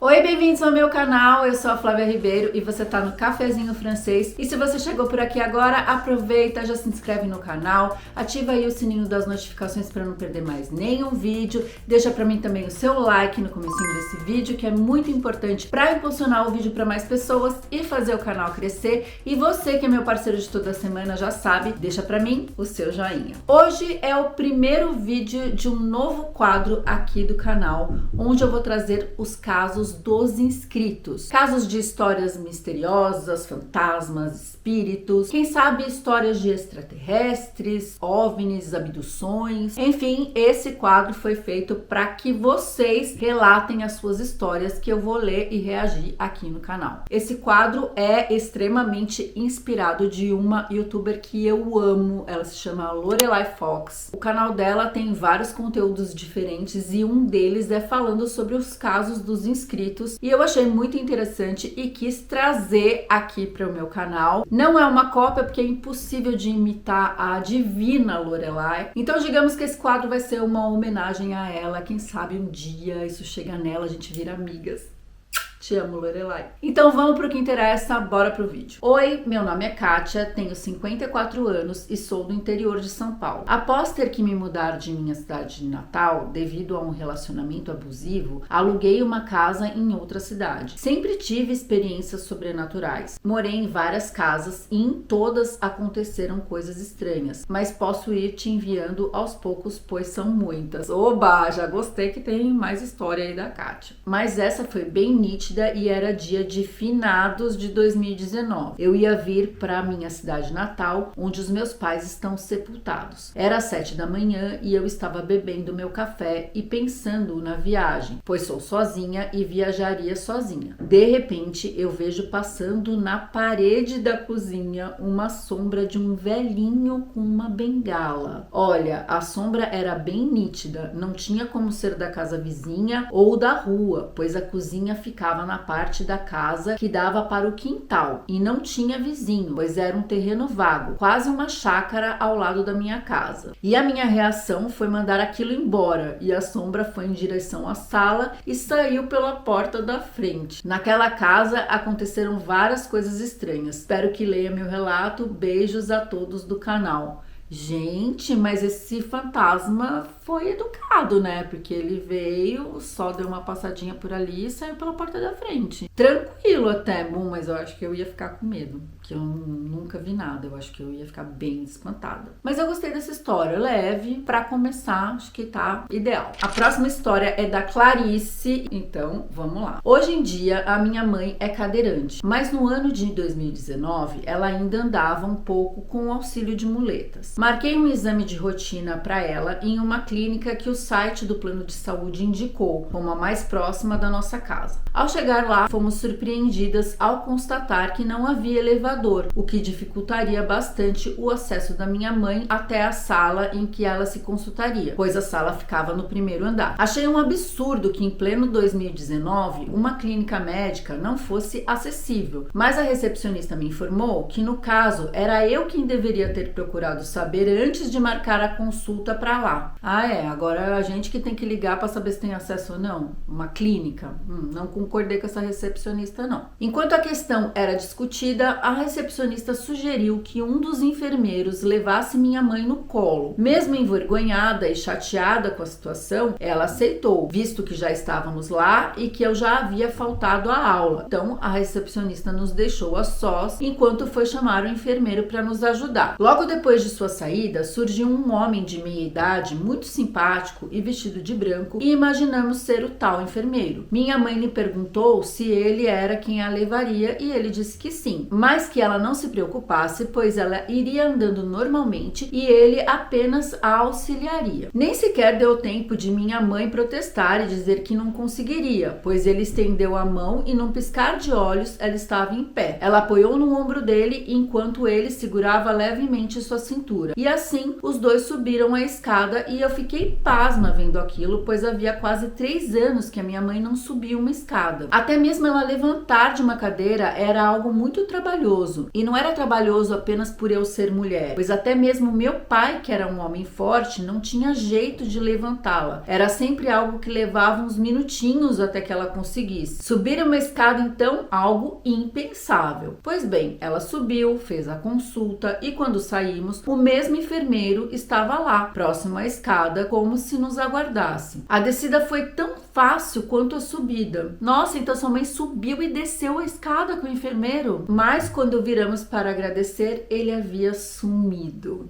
Oi, bem-vindos ao meu canal, eu sou a Flávia Ribeiro e você tá no Cafezinho Francês. E se você chegou por aqui agora, aproveita, já se inscreve no canal, ativa aí o sininho das notificações para não perder mais nenhum vídeo. Deixa pra mim também o seu like no comecinho desse vídeo, que é muito importante para impulsionar o vídeo para mais pessoas e fazer o canal crescer. E você que é meu parceiro de toda semana já sabe, deixa pra mim o seu joinha. Hoje é o primeiro vídeo de um novo quadro aqui do canal, onde eu vou trazer os casos dos inscritos. Casos de histórias misteriosas, fantasmas, espíritos, quem sabe histórias de extraterrestres, OVNIs, abduções. Enfim, esse quadro foi feito para que vocês relatem as suas histórias que eu vou ler e reagir aqui no canal. Esse quadro é extremamente inspirado de uma youtuber que eu amo, ela se chama Lorelai Fox. O canal dela tem vários conteúdos diferentes e um deles é falando sobre os casos dos inscritos e eu achei muito interessante e quis trazer aqui para o meu canal. Não é uma cópia porque é impossível de imitar a divina Lorelai, então digamos que esse quadro vai ser uma homenagem a ela. Quem sabe um dia isso chega nela, a gente vira amigas. Te amo, Lorelai. Então vamos pro que interessa, bora pro vídeo. Oi, meu nome é Kátia, tenho 54 anos e sou do interior de São Paulo. Após ter que me mudar de minha cidade de Natal, devido a um relacionamento abusivo, aluguei uma casa em outra cidade. Sempre tive experiências sobrenaturais. Morei em várias casas e em todas aconteceram coisas estranhas, mas posso ir te enviando aos poucos, pois são muitas. Oba, já gostei que tem mais história aí da Kátia. Mas essa foi bem nítida e era dia de finados de 2019. Eu ia vir para minha cidade natal, onde os meus pais estão sepultados. Era 7 da manhã e eu estava bebendo meu café e pensando na viagem, pois sou sozinha e viajaria sozinha. De repente, eu vejo passando na parede da cozinha uma sombra de um velhinho com uma bengala. Olha, a sombra era bem nítida, não tinha como ser da casa vizinha ou da rua, pois a cozinha ficava na parte da casa que dava para o quintal e não tinha vizinho, pois era um terreno vago, quase uma chácara ao lado da minha casa. E a minha reação foi mandar aquilo embora e a sombra foi em direção à sala e saiu pela porta da frente. Naquela casa aconteceram várias coisas estranhas. Espero que leia meu relato. Beijos a todos do canal. Gente, mas esse fantasma foi educado, né? Porque ele veio, só deu uma passadinha por ali e saiu pela porta da frente. Tranquilo até, bom, mas eu acho que eu ia ficar com medo, que eu nunca vi nada. Eu acho que eu ia ficar bem espantada. Mas eu gostei dessa história, leve. Pra começar, acho que tá ideal. A próxima história é da Clarice, então vamos lá. Hoje em dia, a minha mãe é cadeirante, mas no ano de 2019, ela ainda andava um pouco com o auxílio de muletas. Marquei um exame de rotina para ela em uma clínica que o site do plano de saúde indicou como a mais próxima da nossa casa. Ao chegar lá, fomos surpreendidas ao constatar que não havia elevador, o que dificultaria bastante o acesso da minha mãe até a sala em que ela se consultaria, pois a sala ficava no primeiro andar. Achei um absurdo que em pleno 2019 uma clínica médica não fosse acessível, mas a recepcionista me informou que no caso era eu quem deveria ter procurado saber antes de marcar a consulta para lá. Agora é a gente que tem que ligar para saber se tem acesso ou não. Uma clínica. Não concordei com essa recepcionista, não. Enquanto a questão era discutida, a recepcionista sugeriu que um dos enfermeiros levasse minha mãe no colo. Mesmo envergonhada e chateada com a situação, ela aceitou, visto que já estávamos lá e que eu já havia faltado à aula. Então, a recepcionista nos deixou a sós enquanto foi chamar o enfermeiro para nos ajudar. Logo depois de sua saída, surgiu um homem de meia idade, muito simpático e vestido de branco, e imaginamos ser o tal enfermeiro. Minha mãe lhe perguntou se ele era quem a levaria e ele disse que sim, mas que ela não se preocupasse, pois ela iria andando normalmente e ele apenas a auxiliaria. Nem sequer deu tempo de minha mãe protestar e dizer que não conseguiria, pois ele estendeu a mão e num piscar de olhos ela estava em pé. Ela apoiou no ombro dele enquanto ele segurava levemente sua cintura. E assim, os dois subiram a escada e eu fiquei pasma vendo aquilo, pois havia quase 3 anos que a minha mãe não subia uma escada. Até mesmo ela levantar de uma cadeira era algo muito trabalhoso trabalhoso. E não era trabalhoso apenas por eu ser mulher, pois até mesmo meu pai, que era um homem forte, não tinha jeito de levantá-la. Era sempre algo que levava uns minutinhos até que ela conseguisse. Subir uma escada, então, algo impensável. Pois bem, ela subiu, fez a consulta e quando saímos, o mesmo enfermeiro estava lá, próximo à escada, como se nos aguardasse. A descida foi tão fácil quanto a subida. Nossa, então sua mãe subiu e desceu a escada com o enfermeiro? Mas quando viramos para agradecer, ele havia sumido.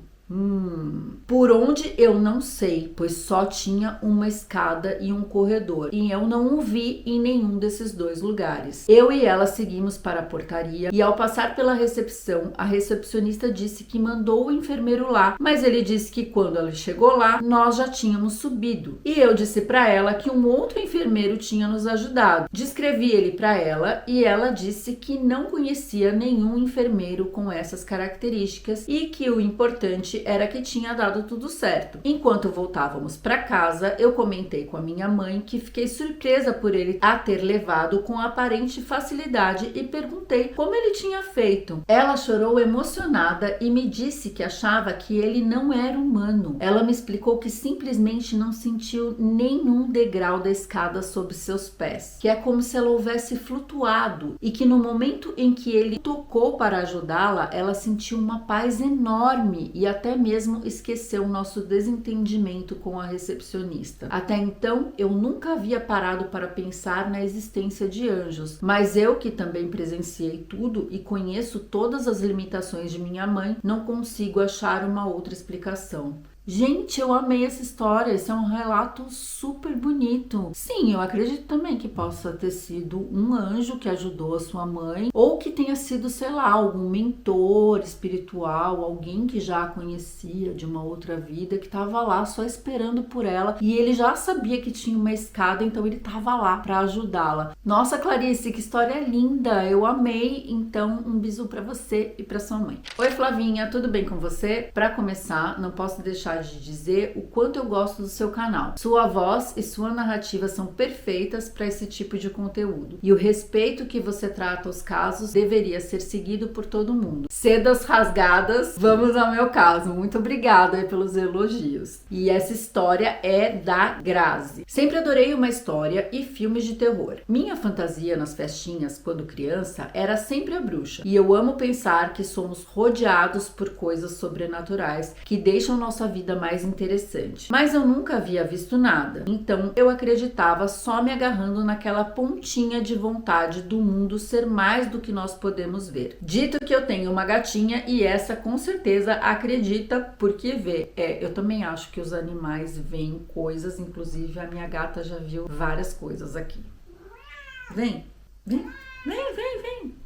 Por onde eu não sei, pois só tinha uma escada e um corredor, e eu não o vi em nenhum desses dois lugares. Eu e ela seguimos para a portaria e ao passar pela recepção, a recepcionista disse que mandou o enfermeiro lá, mas ele disse que quando ela chegou lá, nós já tínhamos subido. E eu disse para ela que um outro enfermeiro tinha nos ajudado. Descrevi ele para ela e ela disse que não conhecia nenhum enfermeiro com essas características e que o importante era que tinha dado tudo certo. Enquanto voltávamos para casa, eu comentei com a minha mãe que fiquei surpresa por ele a ter levado com aparente facilidade e perguntei como ele tinha feito. Ela chorou emocionada e me disse que achava que ele não era humano. Ela me explicou que simplesmente não sentiu nenhum degrau da escada sob seus pés, que é como se ela houvesse flutuado e que no momento em que ele tocou para ajudá-la, ela sentiu uma paz enorme e até mesmo esqueceu o nosso desentendimento com a recepcionista. Até então, eu nunca havia parado para pensar na existência de anjos, mas eu que também presenciei tudo e conheço todas as limitações de minha mãe, não consigo achar uma outra explicação. Gente, eu amei essa história, esse é um relato super bonito. Sim, eu acredito também que possa ter sido um anjo que ajudou a sua mãe, ou que tenha sido, sei lá, algum mentor espiritual, alguém que já a conhecia de uma outra vida, que estava lá só esperando por ela, e ele já sabia que tinha uma escada, então ele estava lá para ajudá-la. Nossa, Clarice, que história linda, eu amei. Então, um bisu para você e para sua mãe. Oi, Flavinha, tudo bem com você? Para começar, não posso deixar de dizer o quanto eu gosto do seu canal. Sua voz e sua narrativa são perfeitas para esse tipo de conteúdo. E o respeito que você trata os casos deveria ser seguido por todo mundo. Sedas rasgadas, vamos ao meu caso. Muito obrigada pelos elogios. E essa história é da Grazi. Sempre adorei uma história e filmes de terror. Minha fantasia nas festinhas, quando criança, era sempre a bruxa. E eu amo pensar que somos rodeados por coisas sobrenaturais que deixam nossa vida mais interessante. Mas eu nunca havia visto nada. Então eu acreditava só me agarrando naquela pontinha de vontade do mundo ser mais do que nós podemos ver. Dito que eu tenho uma gatinha e essa com certeza acredita porque vê. Eu também acho que os animais veem coisas, inclusive a minha gata já viu várias coisas aqui. Vem, vem, vem, vem, vem.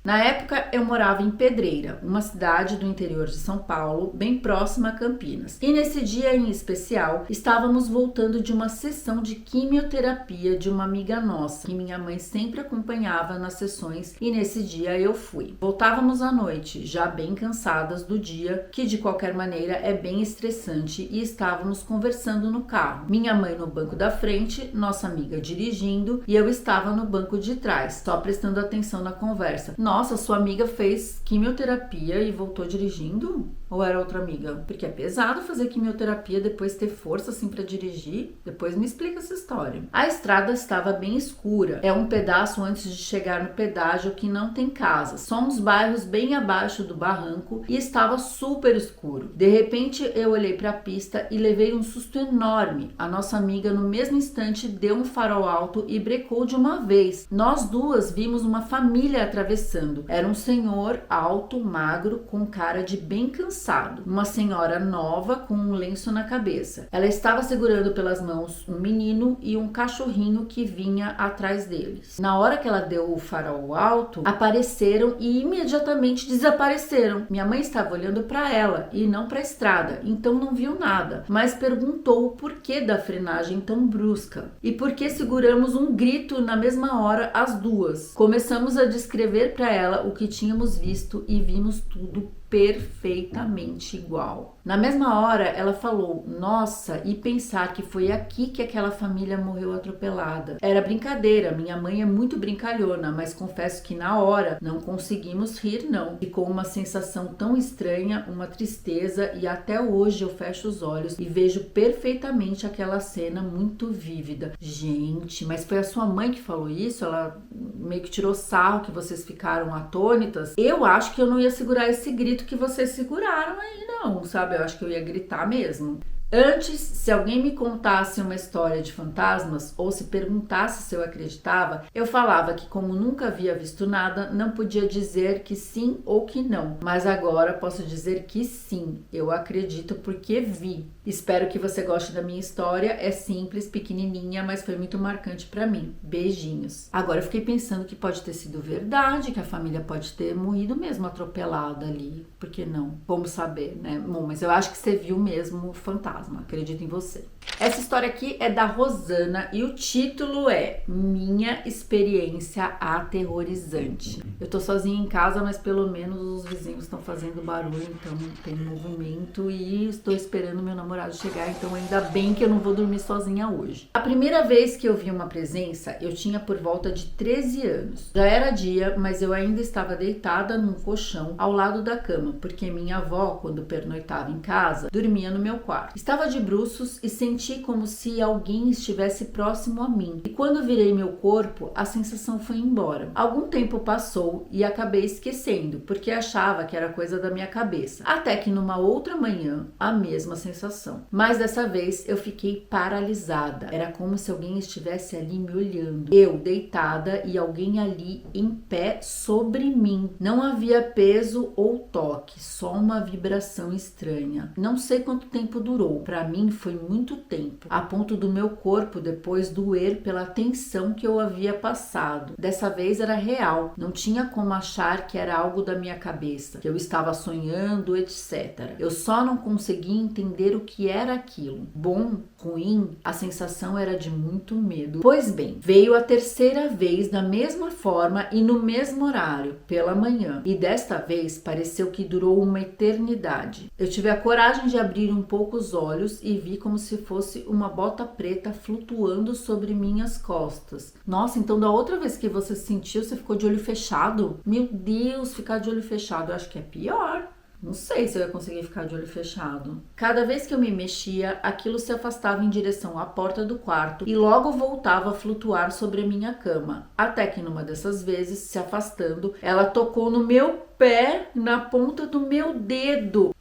Na época, eu morava em Pedreira, uma cidade do interior de São Paulo, bem próxima a Campinas. E nesse dia em especial, estávamos voltando de uma sessão de quimioterapia de uma amiga nossa, que minha mãe sempre acompanhava nas sessões, e nesse dia eu fui. Voltávamos à noite, já bem cansadas do dia, que de qualquer maneira é bem estressante, e estávamos conversando no carro. Minha mãe no banco da frente, nossa amiga dirigindo, e eu estava no banco de trás, só prestando atenção na conversa. Nossa, sua amiga fez quimioterapia e voltou dirigindo? Ou era outra amiga? Porque é pesado fazer quimioterapia depois ter força assim pra dirigir. Depois me explica essa história. A estrada estava bem escura. É um pedaço antes de chegar no pedágio que não tem casa. Só uns bairros bem abaixo do barranco e estava super escuro. De repente eu olhei pra pista e levei um susto enorme. A nossa amiga no mesmo instante deu um farol alto e brecou de uma vez. Nós duas vimos uma família atravessando. Era um senhor alto, magro, com cara de bem cansado. Uma senhora nova com um lenço na cabeça. Ela estava segurando pelas mãos um menino e um cachorrinho que vinha atrás deles. Na hora que ela deu o farol alto, apareceram e imediatamente desapareceram. Minha mãe estava olhando para ela e não para a estrada, então não viu nada, mas perguntou o porquê da frenagem tão brusca e por que seguramos um grito na mesma hora as duas. Começamos a descrever para ela o que tínhamos visto e vimos tudo perfeitamente igual. Na mesma hora, ela falou: nossa, e pensar que foi aqui que aquela família morreu atropelada. Era brincadeira, minha mãe é muito brincalhona, mas confesso que na hora não conseguimos rir não. Ficou uma sensação tão estranha, uma tristeza, e até hoje eu fecho os olhos e vejo perfeitamente aquela cena muito vívida. Gente, mas foi a sua mãe que falou isso? Ela meio que tirou sarro que vocês ficaram atônitas? Eu acho que eu não ia segurar esse grito que vocês seguraram aí não, sabe? Eu acho que eu ia gritar mesmo. Antes, se alguém me contasse uma história de fantasmas ou se perguntasse se eu acreditava, eu falava que como nunca havia visto nada, não podia dizer que sim ou que não. Mas agora posso dizer que sim, eu acredito porque vi. Espero que você goste da minha história, é simples, pequenininha, mas foi muito marcante pra mim. Beijinhos. Agora eu fiquei pensando que pode ter sido verdade, que a família pode ter morrido mesmo atropelada ali. Por que não? Vamos saber, né? Bom, mas eu acho que você viu mesmo o fantasma. Acredito em você. Essa história aqui é da Rosana e o título é Minha Experiência Aterrorizante. Eu tô sozinha em casa, mas pelo menos os vizinhos estão fazendo barulho, então tem movimento e estou esperando meu namorado chegar, então ainda bem que eu não vou dormir sozinha hoje. A primeira vez que eu vi uma presença, eu tinha por volta de 13 anos. Já era dia, mas eu ainda estava deitada num colchão ao lado da cama, porque minha avó, quando pernoitava em casa, dormia no meu quarto. Estava de bruços e senti como se alguém estivesse próximo a mim. E quando virei meu corpo, a sensação foi embora. Algum tempo passou e acabei esquecendo, porque achava que era coisa da minha cabeça. Até que numa outra manhã, a mesma sensação. Mas dessa vez eu fiquei paralisada. Era como se alguém estivesse ali me olhando. Eu deitada e alguém ali em pé sobre mim. Não havia peso ou toque, só uma vibração estranha. Não sei quanto tempo durou. Para mim foi muito tempo, a ponto do meu corpo depois doer pela tensão que eu havia passado. Dessa vez era real, não tinha como achar que era algo da minha cabeça, que eu estava sonhando, etc. Eu só não conseguia entender o que era aquilo. Bom, ruim, a sensação era de muito medo. Pois bem, veio a terceira vez da mesma forma e no mesmo horário, pela manhã, e desta vez pareceu que durou uma eternidade. Eu tive a coragem de abrir um pouco os olhos e vi como se fosse uma bota preta flutuando sobre minhas costas. Nossa, então da outra vez que você sentiu, você ficou de olho fechado? Meu Deus, ficar de olho fechado, eu acho que é pior. Não sei se eu ia conseguir ficar de olho fechado. Cada vez que eu me mexia, aquilo se afastava em direção à porta do quarto e logo voltava a flutuar sobre a minha cama. Até que numa dessas vezes, se afastando, ela tocou no meu pé, na ponta do meu dedo.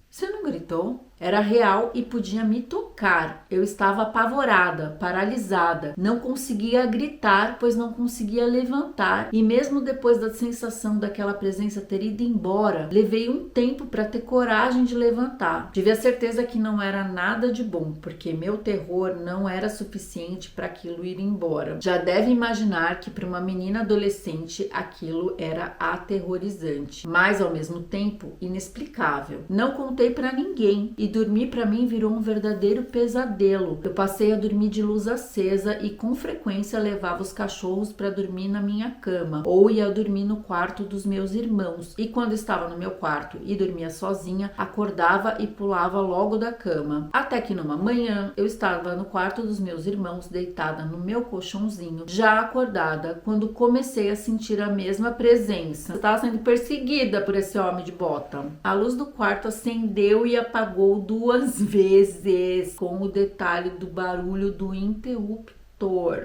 Você não gritou? Era real e podia me tocar. Eu estava apavorada, paralisada. Não conseguia gritar, pois não conseguia levantar. E mesmo depois da sensação daquela presença ter ido embora, levei um tempo para ter coragem de levantar. Tive a certeza que não era nada de bom, porque meu terror não era suficiente para aquilo ir embora. Já deve imaginar que para uma menina adolescente aquilo era aterrorizante, mas ao mesmo tempo inexplicável. Não contei para ninguém e dormir para mim virou um verdadeiro pesadelo. Eu passei a dormir de luz acesa e com frequência levava os cachorros para dormir na minha cama ou ia dormir no quarto dos meus irmãos. E quando estava no meu quarto e dormia sozinha, acordava e pulava logo da cama. Até que numa manhã eu estava no quarto dos meus irmãos, deitada no meu colchãozinho, já acordada, quando comecei a sentir a mesma presença. Eu estava sendo perseguida por esse homem de bota. A luz do quarto acendeu e apagou 2 vezes, com o detalhe do barulho do interruptor.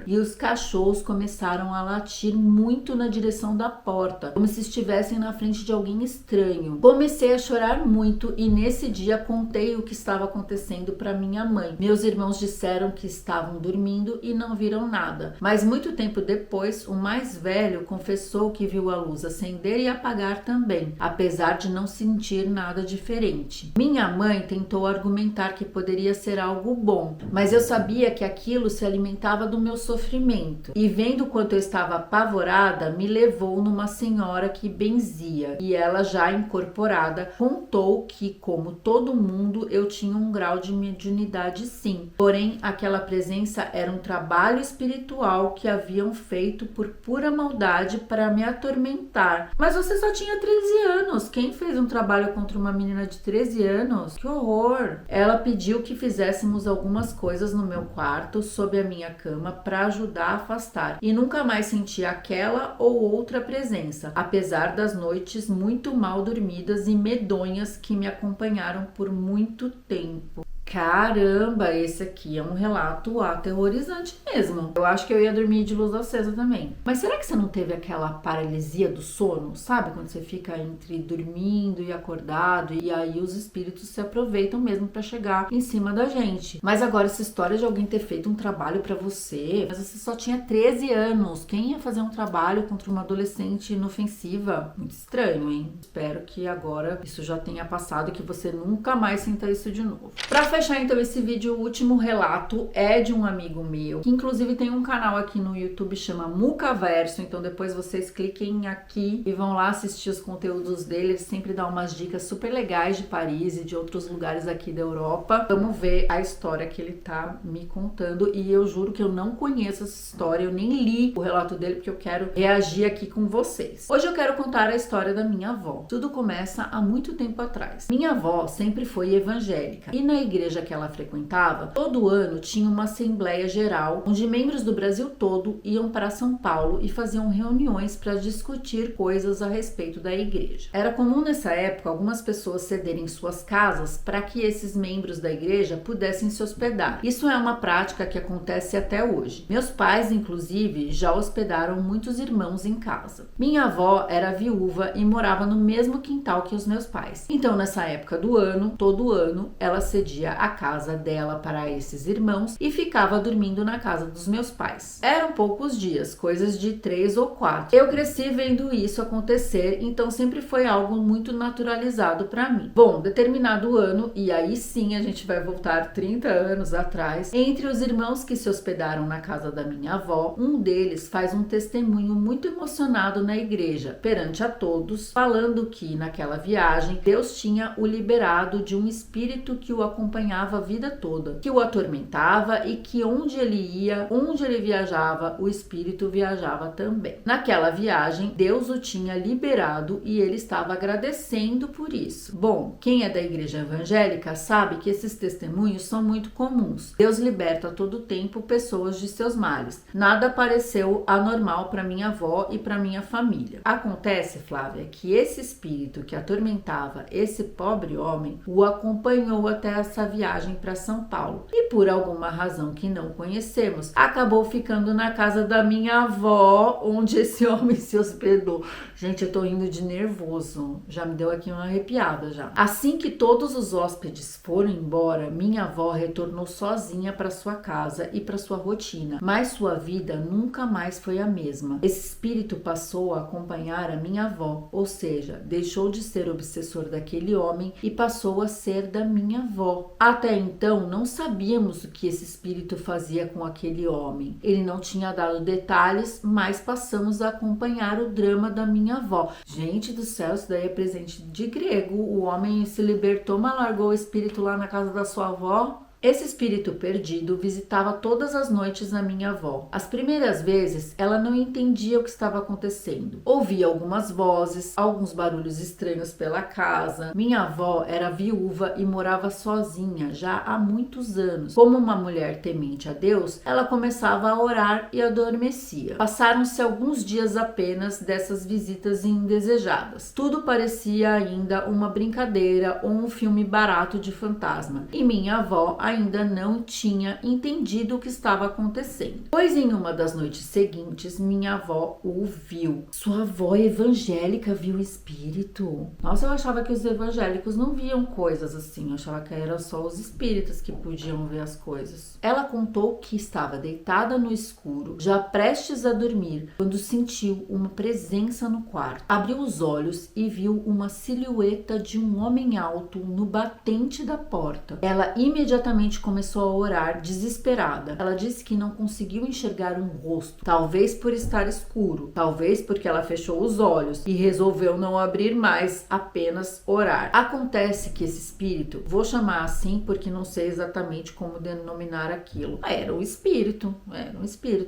E os cachorros começaram a latir muito na direção da porta, como se estivessem na frente de alguém estranho. Comecei a chorar muito e nesse dia contei o que estava acontecendo para minha mãe. Meus irmãos disseram que estavam dormindo e não viram nada, mas muito tempo depois, o mais velho confessou que viu a luz acender e apagar também, apesar de não sentir nada diferente. Minha mãe tentou argumentar que poderia ser algo bom, mas eu sabia que aquilo se alimentava gostava do meu sofrimento e, vendo quanto eu estava apavorada, me levou numa senhora que benzia, e ela, já incorporada, contou que, como todo mundo, eu tinha um grau de mediunidade, sim, porém aquela presença era um trabalho espiritual que haviam feito por pura maldade para me atormentar. Mas você só tinha 13 anos, quem fez um trabalho contra uma menina de 13 anos? Que horror! Ela pediu que fizéssemos algumas coisas no meu quarto, sob a minha cama, para ajudar a afastar, e nunca mais senti aquela ou outra presença, apesar das noites muito mal dormidas e medonhas que me acompanharam por muito tempo. Caramba, esse aqui é um relato aterrorizante mesmo. Eu acho que eu ia dormir de luz acesa também. Mas será que você não teve aquela paralisia do sono? Sabe? Quando você fica entre dormindo e acordado, e aí os espíritos se aproveitam mesmo pra chegar em cima da gente. Mas agora, essa história de alguém ter feito um trabalho pra você, mas você só tinha 13 anos. Quem ia fazer um trabalho contra uma adolescente inofensiva? Muito estranho, hein? Espero que agora isso já tenha passado e que você nunca mais sinta isso de novo. Pra fechar então esse vídeo, o último relato é de um amigo meu, que inclusive tem um canal aqui no YouTube, chama Mucaverso, então depois vocês cliquem aqui e vão lá assistir os conteúdos dele. Ele sempre dá umas dicas super legais de Paris e de outros lugares aqui da Europa. Vamos ver a história que ele tá me contando, e eu juro que eu não conheço essa história, eu nem li o relato dele porque eu quero reagir aqui com vocês. Hoje eu quero contar a história da minha avó. Tudo começa há muito tempo atrás. Minha avó sempre foi evangélica, e na igreja que ela frequentava, todo ano tinha uma assembleia geral, onde membros do Brasil todo iam para São Paulo e faziam reuniões para discutir coisas a respeito da igreja. Era comum nessa época algumas pessoas cederem suas casas para que esses membros da igreja pudessem se hospedar. Isso é uma prática que acontece até hoje. Meus pais, inclusive, já hospedaram muitos irmãos em casa. Minha avó era viúva e morava no mesmo quintal que os meus pais. Então, nessa época do ano, todo ano, ela cedia a casa dela para esses irmãos e ficava dormindo na casa dos meus pais. Eram poucos dias, coisas de 3 ou 4. Eu cresci vendo isso acontecer, então sempre foi algo muito naturalizado para mim. Bom, determinado ano, e aí sim a gente vai voltar 30 anos atrás, entre os irmãos que se hospedaram na casa da minha avó, um deles faz um testemunho muito emocionado na igreja, perante a todos, falando que naquela viagem Deus tinha o liberado de um espírito que o acompanhava a vida toda, que o atormentava, e que onde ele ia, onde ele viajava, o espírito viajava também. Naquela viagem, Deus o tinha liberado e ele estava agradecendo por isso. Bom, quem é da igreja evangélica sabe que esses testemunhos são muito comuns. Deus liberta a todo tempo pessoas de seus males. Nada pareceu anormal para minha avó e para minha família. Acontece, Flávia, que esse espírito que atormentava esse pobre homem o acompanhou até essa viagem para São Paulo, e por alguma razão que não conhecemos, acabou ficando na casa da minha avó, onde esse homem se hospedou. Gente, eu tô rindo de nervoso, já me deu aqui uma arrepiada já. Assim que todos os hóspedes foram embora, minha avó retornou sozinha para sua casa e para sua rotina, mas sua vida nunca mais foi a mesma. Esse espírito passou a acompanhar a minha avó, ou seja, deixou de ser obsessor daquele homem e passou a ser da minha avó. Até então, não sabíamos o que esse espírito fazia com aquele homem. Ele não tinha dado detalhes, mas passamos a acompanhar o drama da minha avó. Gente do céu, isso daí é presente de grego. O homem se libertou, mas largou o espírito lá na casa da sua avó. Esse espírito perdido visitava todas as noites a minha avó. As primeiras vezes, ela não entendia o que estava acontecendo. Ouvia algumas vozes, alguns barulhos estranhos pela casa. Minha avó era viúva e morava sozinha já há muitos anos. Como uma mulher temente a Deus, ela começava a orar e adormecia. Passaram-se alguns dias apenas dessas visitas indesejadas. Tudo parecia ainda uma brincadeira ou um filme barato de fantasma. E minha avó ainda não tinha entendido o que estava acontecendo. Pois em uma das noites seguintes, minha avó o viu. Sua avó evangélica viu o espírito? Nossa, eu achava que os evangélicos não viam coisas assim. Eu achava que eram só os espíritas que podiam ver as coisas. Ela contou que estava deitada no escuro, já prestes a dormir, quando sentiu uma presença no quarto. Abriu os olhos e viu uma silhueta de um homem alto no batente da porta. Ela imediatamente imediatamente começou a orar desesperada. Ela disse que não conseguiu enxergar um rosto, talvez por estar escuro, talvez porque ela fechou os olhos e resolveu não abrir mais, apenas orar. Acontece que esse espírito, vou chamar assim porque não sei exatamente como denominar aquilo, era um espírito,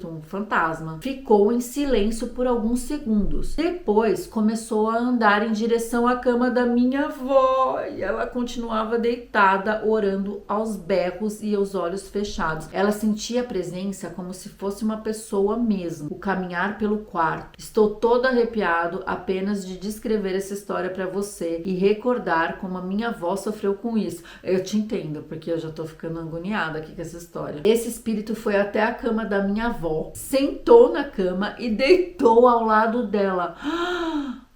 um fantasma. Ficou em silêncio por alguns segundos. Depois começou a andar em direção à cama da minha avó e ela continuava deitada, orando aos berros e os olhos fechados. Ela sentia a presença como se fosse uma pessoa mesmo. O caminhar pelo quarto. Estou todo arrepiado apenas de descrever essa história para você e recordar como a minha avó sofreu com isso. Eu te entendo, porque eu já tô ficando agoniada aqui com essa história. Esse espírito foi até a cama da minha avó, sentou na cama e deitou ao lado dela.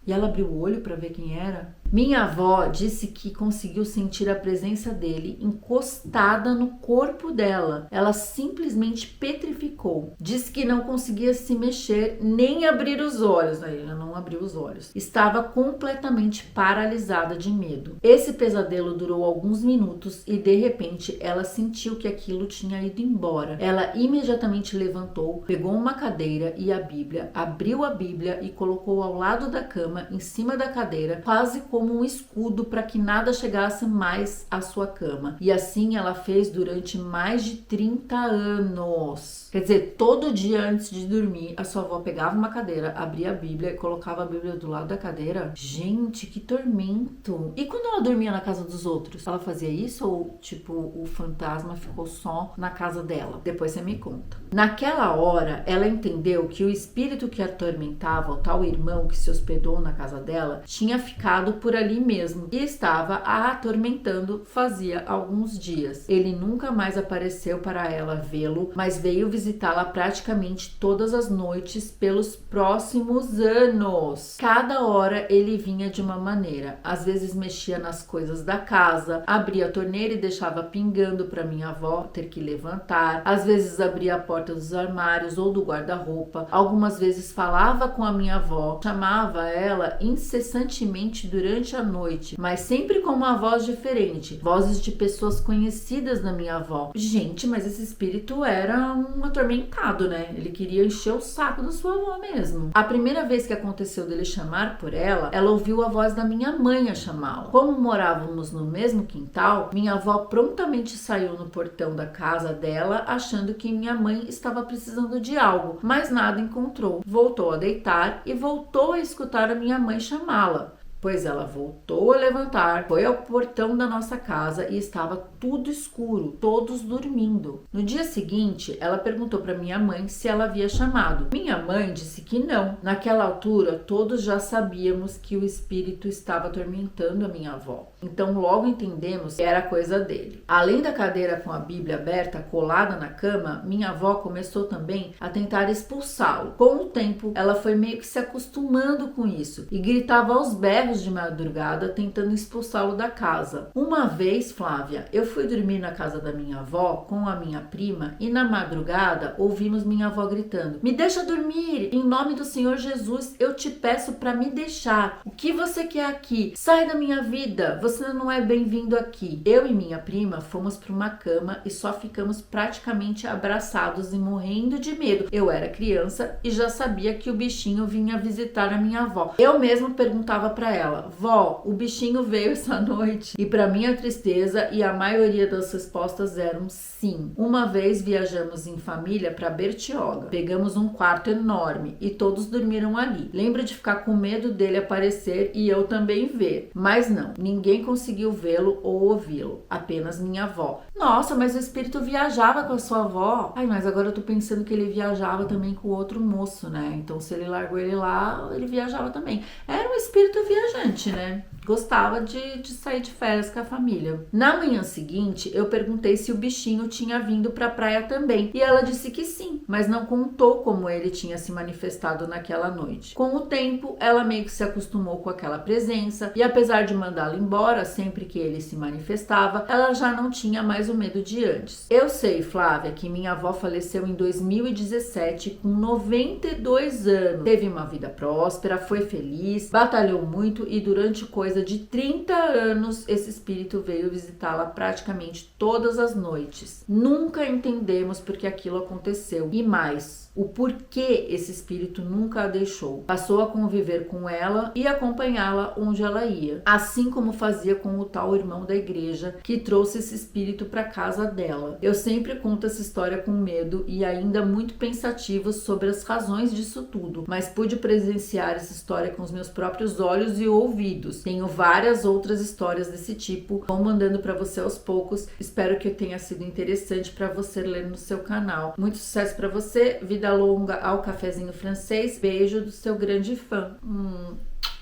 E ela abriu o olho para ver quem era. Minha avó disse que conseguiu sentir a presença dele encostada no corpo dela. Ela simplesmente petrificou. Disse que não conseguia se mexer nem abrir os olhos. Ela não abriu os olhos. Estava completamente paralisada de medo. Esse pesadelo durou alguns minutos e de repente ela sentiu que aquilo tinha ido embora. Ela imediatamente levantou, pegou uma cadeira e a Bíblia, abriu a Bíblia e colocou ao lado da cama, em cima da cadeira, quase como um escudo para que nada chegasse mais à sua cama. E assim ela fez durante mais de 30 anos. Quer dizer, todo dia antes de dormir, a sua avó pegava uma cadeira, abria a Bíblia e colocava a Bíblia do lado da cadeira. Gente, que tormento! E quando ela dormia na casa dos outros? Ela fazia isso ou, tipo, o fantasma ficou só na casa dela? Depois você me conta. Naquela hora, ela entendeu que o espírito que a atormentava, o tal irmão que se hospedou na casa dela, tinha ficado por ali mesmo e estava a atormentando fazia alguns dias. Ele nunca mais apareceu para ela vê-lo, mas veio visitá-la praticamente todas as noites pelos próximos anos. Cada hora ele vinha de uma maneira. Às vezes mexia nas coisas da casa, abria a torneira e deixava pingando para minha avó ter que levantar. Às vezes abria a porta dos armários ou do guarda-roupa. Algumas vezes falava com a minha avó, chamava ela incessantemente durante a noite, mas sempre com uma voz diferente, vozes de pessoas conhecidas da minha avó. Gente, mas esse espírito era um atormentado, né? Ele queria encher o saco da sua avó mesmo. A primeira vez que aconteceu dele chamar por ela, ela ouviu a voz da minha mãe a chamá-la. Como morávamos no mesmo quintal, minha avó prontamente saiu no portão da casa dela, achando que minha mãe estava precisando de algo, mas nada encontrou. Voltou a deitar e voltou a escutar a minha mãe chamá-la. Pois ela voltou a levantar, foi ao portão da nossa casa e estava tudo escuro, todos dormindo. No dia seguinte, ela perguntou para minha mãe se ela havia chamado. Minha mãe disse que não. Naquela altura, todos já sabíamos que o espírito estava atormentando a minha avó. Então logo entendemos que era coisa dele. Além da cadeira com a Bíblia aberta, colada na cama, minha avó começou também a tentar expulsá-lo. Com o tempo, ela foi meio que se acostumando com isso e gritava aos berros de madrugada tentando expulsá-lo da casa. Uma vez, Flávia, eu fui dormir na casa da minha avó com a minha prima e na madrugada ouvimos minha avó gritando: "Me deixa dormir! Em nome do Senhor Jesus, eu te peço para me deixar. O que você quer aqui? Sai da minha vida! Você não é bem-vindo aqui." Eu e minha prima fomos para uma cama e só ficamos praticamente abraçados e morrendo de medo. Eu era criança e já sabia que o bichinho vinha visitar a minha avó. Eu mesmo perguntava para ela: "Vó, o bichinho veio essa noite?" E para minha tristeza, e a maioria das respostas eram sim. Uma vez viajamos em família para Bertioga. Pegamos um quarto enorme e todos dormiram ali. Lembro de ficar com medo dele aparecer e eu também ver. Mas não, ninguém conseguiu vê-lo ou ouvi-lo. Apenas minha avó. Nossa, mas o espírito viajava com a sua avó? Ai, mas agora eu tô pensando que ele viajava também com o outro moço, né? Então se ele largou ele lá, ele viajava também. Era um espírito viajante, né? Gostava de sair de férias com a família. Na manhã seguinte, eu perguntei se o bichinho tinha vindo pra praia também. E ela disse que sim, mas não contou como ele tinha se manifestado naquela noite. Com o tempo, ela meio que se acostumou com aquela presença e apesar de mandá-lo embora sempre que ele se manifestava, ela já não tinha mais o medo de antes. Eu sei, Flávia, que minha avó faleceu em 2017 com 92 anos. Teve uma vida próspera, foi feliz, batalhou muito e durante coisa de 30 anos esse espírito veio visitá-la praticamente todas as noites. Nunca entendemos por que aquilo aconteceu e mais, o porquê esse espírito nunca a deixou. Passou a conviver com ela e acompanhá-la onde ela ia, assim como fazia com o tal irmão da igreja que trouxe esse espírito para casa dela. Eu sempre conto essa história com medo e ainda muito pensativo sobre as razões disso tudo, mas pude presenciar essa história com os meus próprios olhos e ouvidos. Tenho várias outras histórias desse tipo, vou mandando para você aos poucos. Espero que tenha sido interessante para você ler no seu canal. Muito sucesso para você, vida longa ao Cafezinho Francês. Beijo do seu grande fã.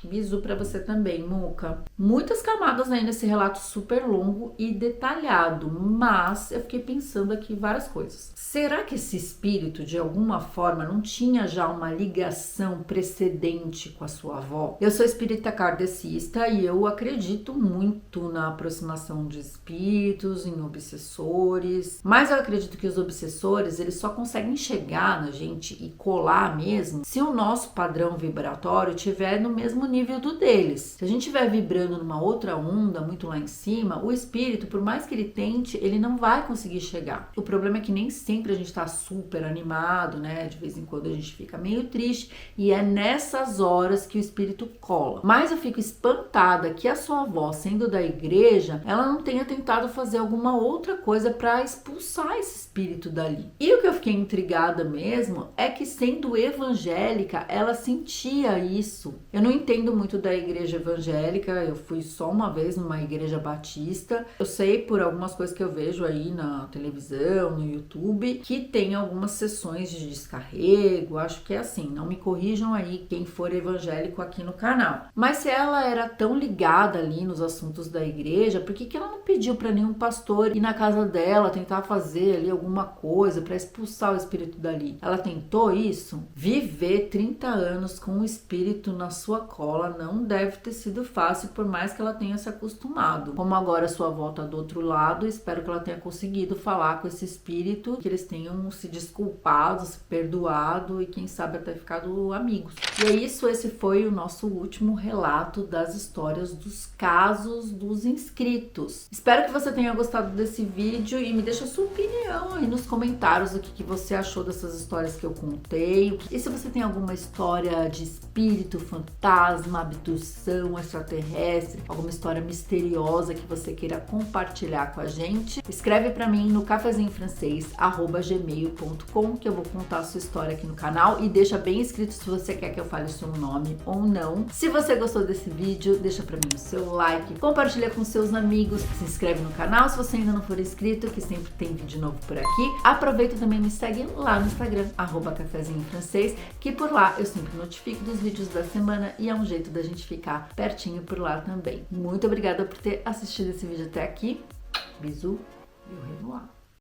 Bisu pra você também, Muca. Muitas camadas aí nesse relato super longo e detalhado, mas eu fiquei pensando aqui várias coisas. Será que esse espírito, de alguma forma, não tinha já uma ligação precedente com a sua avó? Eu sou espírita kardecista e eu acredito muito na aproximação de espíritos, em obsessores, mas eu acredito que os obsessores, eles só conseguem chegar na gente e colar mesmo se o nosso padrão vibratório estiver no mesmo nível do deles. Se a gente estiver vibrando numa outra onda, muito lá em cima, o espírito, por mais que ele tente, ele não vai conseguir chegar. O problema é que nem sempre a gente tá super animado, né? De vez em quando a gente fica meio triste e é nessas horas que o espírito cola. Mas eu fico espantada que a sua avó, sendo da igreja, ela não tenha tentado fazer alguma outra coisa para expulsar esse espírito dali. E o que eu fiquei intrigada mesmo é que, sendo evangélica, ela sentia isso. Eu não entendo muito da igreja evangélica, eu fui só uma vez numa igreja batista. Eu sei por algumas coisas que eu vejo aí na televisão, no YouTube, que tem algumas sessões de descarrego, acho que é assim, não me corrijam aí quem for evangélico aqui no canal. Mas se ela era tão ligada ali nos assuntos da igreja, por que ela não pediu para nenhum pastor ir na casa dela, tentar fazer ali alguma coisa para expulsar o espírito dali? Ela tentou isso? Viver 30 anos com um espírito na sua cola não deve ter sido fácil, por mais que ela tenha se acostumado. Como agora sua avó tá do outro lado, espero que ela tenha conseguido falar com esse espírito, que eles tenham se desculpado, se perdoado e quem sabe até ficado amigos. E é isso, esse foi o nosso último relato das histórias dos casos dos inscritos. Espero que você tenha gostado desse vídeo e me deixa a sua opinião aí nos comentários, o que você achou dessas histórias que eu contei. E se você tem alguma história de espírito, fantasma, abdução extraterrestre, alguma história misteriosa que você queira compartilhar com a gente, escreve para mim no cafezinhofrancês@gmail.com que eu vou contar a sua história aqui no canal e deixa bem escrito se você quer que eu fale o seu nome ou não. Se você gostou desse vídeo, deixa para mim o seu like, compartilha com seus amigos, se inscreve no canal se você ainda não for inscrito, que sempre tem vídeo novo por aqui. Aproveita e também me segue lá no Instagram, @cafezinhofrancês, que por lá eu sempre notifico dos vídeos da semana e é um jeito da gente ficar pertinho por lá também. Muito obrigada por ter assistido esse vídeo até aqui. Bisu e o revoar.